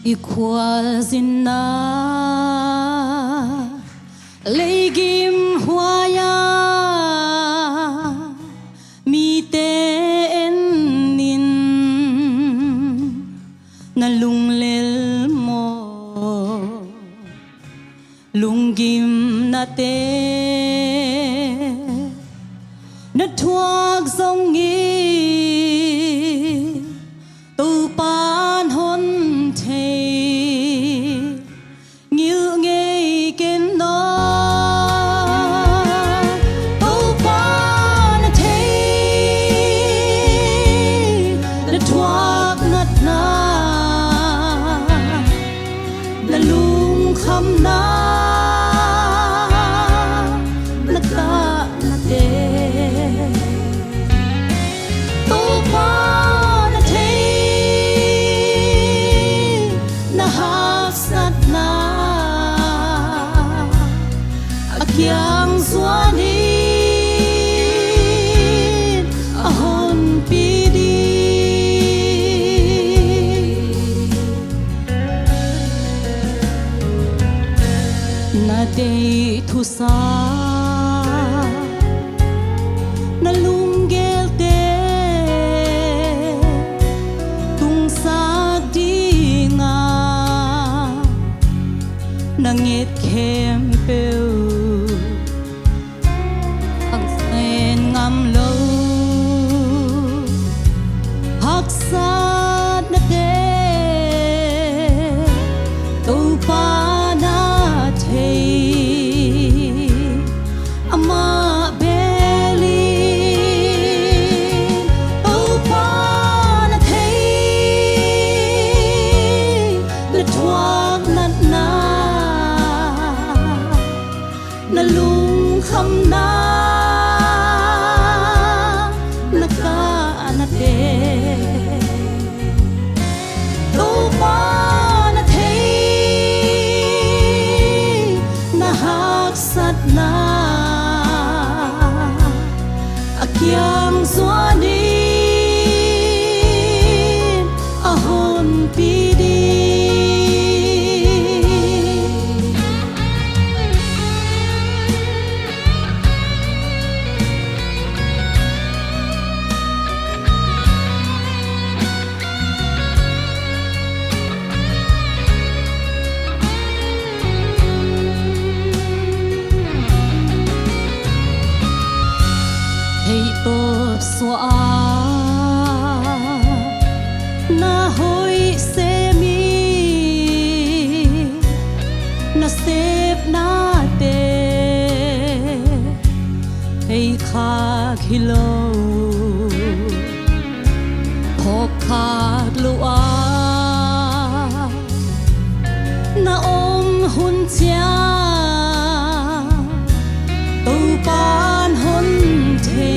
Ikwal zina Legim huaya Miten nin Nalunglil mo Lunggim nate Natuag zongi Tupan hon te Nghiu ngây kinh nó Tupan te Natuag nat na Nalung kham na Nata nate Yang suanin ahon pidi Nadei thusa Nalunggel te Tung sa dinga Nangit kempeu ngam lâu hắc sát na te tu pa na te ama beli tu pa na te le thuak nat na na lung kham na Yang suanin ahon pidi Soa na hoi se mi na sep na te hey kha khilo phok kha lua na om hun chia tu pan hun te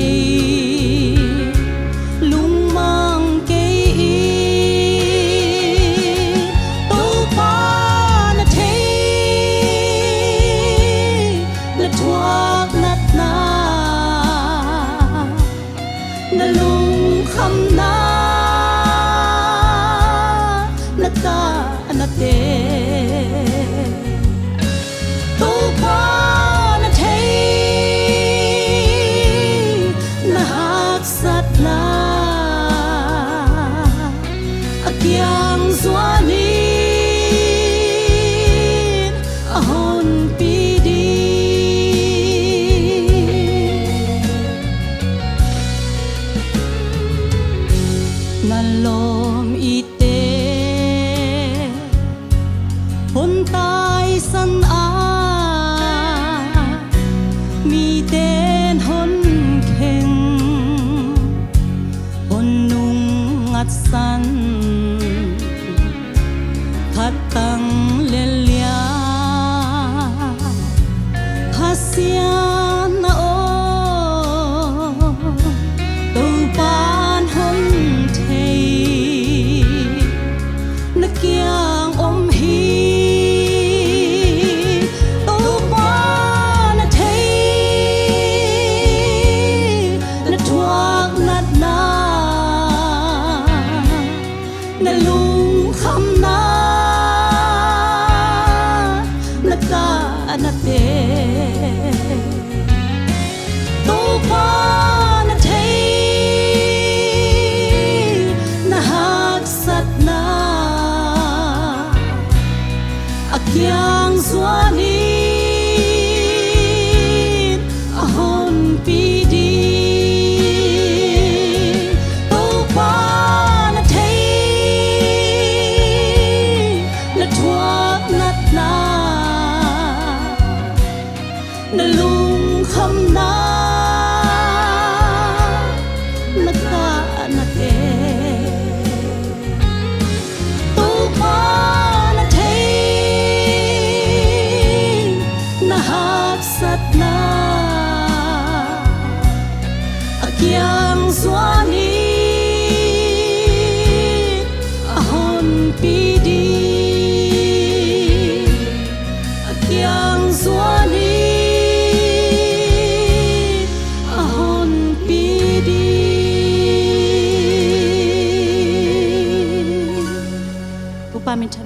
Nalung kham na Nata nate Tu pa na te Na hak sat na Akyang suanin ahon pidi Nalom ite Puntai san a Mi ten hon keng Hon nung ngat san Katang lelia Hasya na o Tupan hon Nakyang om hi Tu pa na te Na thuak nat na Na lung kham na kiang suani ahon pidi kiang suani ahon pidi Pupa minta